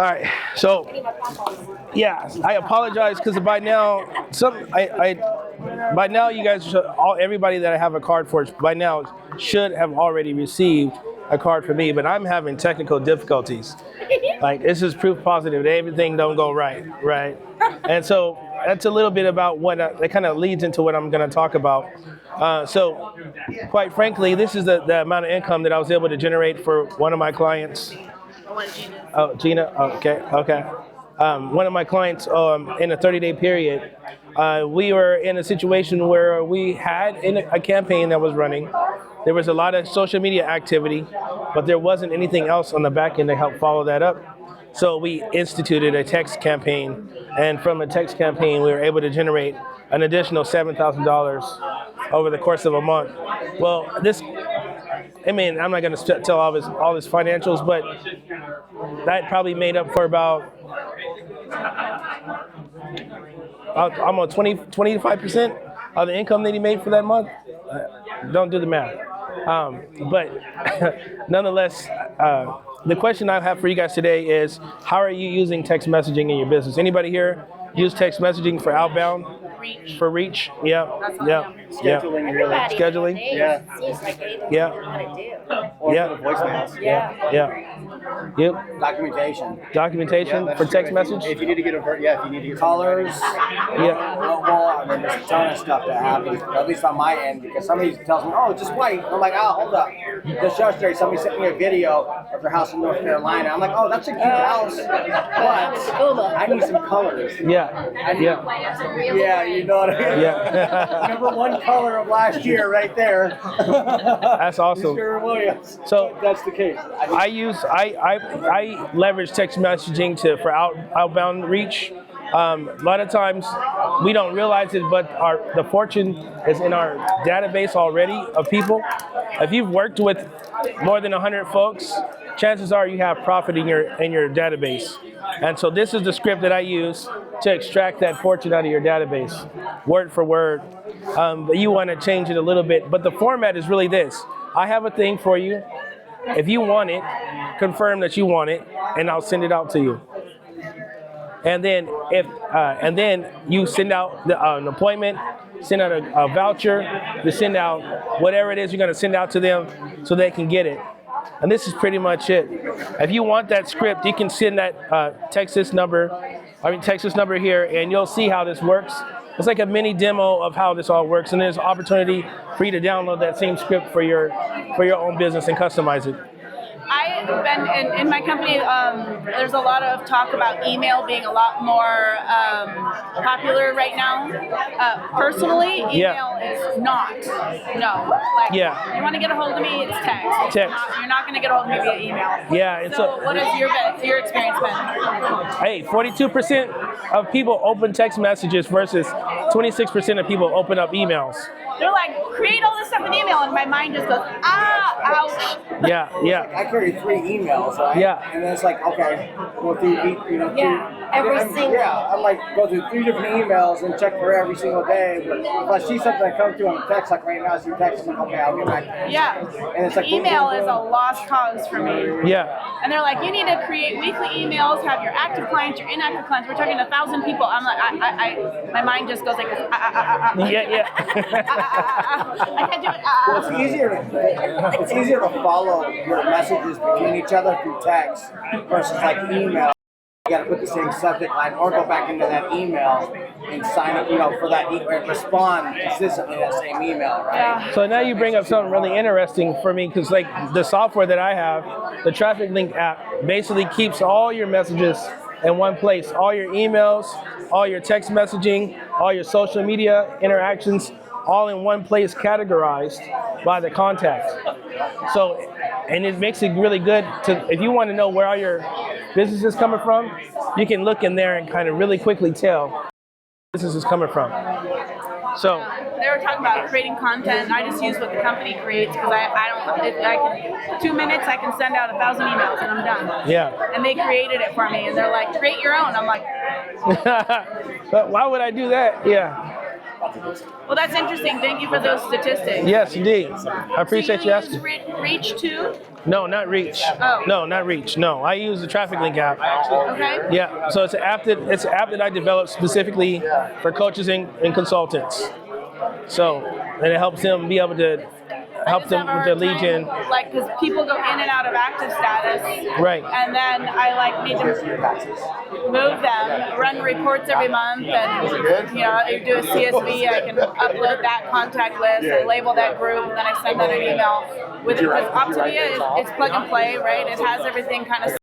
right. So, yeah, I apologize because by now, by now you guys should, everybody that I have a card for by now should have already received a card for me, but I'm having technical difficulties. Like this is proof positive that everything don't go right, right? And so that's a little bit about what that kind of leads into what I'm going to talk about. So, quite frankly, this is the amount of income that I was able to generate for one of my clients. Oh, Gina. Okay, okay. One of my clients in a 30-day period, we were in a situation where we had a campaign that was running. There was a lot of social media activity, but there wasn't anything else on the back end to help follow that up. So we instituted a text campaign, and from a text campaign, we were able to generate an additional $7,000 over the course of a month. Well, I'm not going to tell all his financials, but that probably made up for about almost 25% of the income that he made for that month. Don't do the math. But nonetheless, the question I have for you guys today is, how are you using text messaging in your business? Anybody here use text messaging for outbound? For reach? Yeah. Yeah. Scheduling, really. Scheduling? Yeah. Yeah. Or Yeah. for the voicemails. Yeah. Yep. Documentation for text message? If you need to get if you need to get colors. Yeah. Well, I mean, there's a ton of stuff that happens, at least on my end, because somebody tells me, oh, just white. I'm like, oh, hold up. Just yesterday, somebody sent me a video of their house in North Carolina. I'm like, oh, that's a cute house, but I need some colors. Yeah. Yeah, you know what I mean? Yeah. Number one color of last year right there. That's awesome. Williams. So that's the case. I leverage text messaging for outbound reach. A lot of times we don't realize it, but the fortune is in our database already of people. If you've worked with more than 100 folks, chances are you have profit in your database. And so this is the script that I use to extract that fortune out of your database, word for word. But you want to change it a little bit. But the format is really this. I have a thing for you. If you want it, confirm that you want it, and I'll send it out to you. And then you send out an appointment, send out a voucher, you send out whatever it is you're going to send out to them so they can get it. And this is pretty much it. If you want that script, you can send that text this number here, and you'll see how this works. It's like a mini demo of how this all works, and there's an opportunity for you to download that same script for your own business and customize it. I've been in my company. There's a lot of talk about email being a lot more popular right now. Personally, email is not. No. Like, you want to get a hold of me, it's text. You're not going to get a hold of me via email. Yeah. So what has your experience been? Hey, 42% of people open text messages versus 26% of people open up emails. They're like, create all this stuff in email, and my mind just goes, ouch. Yeah. I carry 3 emails, right? Yeah. And then it's like, okay, go through I'm like, go through 3 different emails and check for every single day. But if I see something that comes through on the text, like right now, I see text, I'm like, okay, I'll get back. Yeah. And it's like, email is a lost cause for me. Yeah. And they're like, you need to create weekly emails, have your active clients, your inactive clients. We're talking 1,000 people. I'm like, my mind just goes like this. Yeah. I can't do it. Well, it's easier to follow your messages between each other through text versus like email. You got to put the same subject line or go back into that email and sign up, for that and respond consistently to that same email, right? Yeah. So now you bring up something really interesting for me, because like the software that I have, the Traffic Link app, basically keeps all your messages in one place, all your emails, all your text messaging, all your social media interactions, all in one place, categorized by the contact. So, and it makes it really good if you want to know where all your business is coming from, you can look in there and kind of really quickly tell where business is coming from. So they were talking about creating content. I just use what the company creates because I can 2 minutes I can send out 1,000 emails and I'm done. Yeah. And they created it for me, and they're like, create your own. I'm like, but why would I do that? Yeah. Well, that's interesting. Thank you for those statistics. Yes, indeed. I appreciate you asking. Reach too? No, not Reach. Oh. No, not Reach. No, I use the Traffic Link app. Okay. Yeah, so it's an app that I developed specifically for coaches and consultants. So, and it helps them be able to help them with their lead gen. Like, because people go in and out of active status. Right. And then I like need to move them, run reports every month, and I do a CSV. I can upload that contact list and label that group, and then I send that an email. With Optavia, it's plug and play, right? It has everything kind of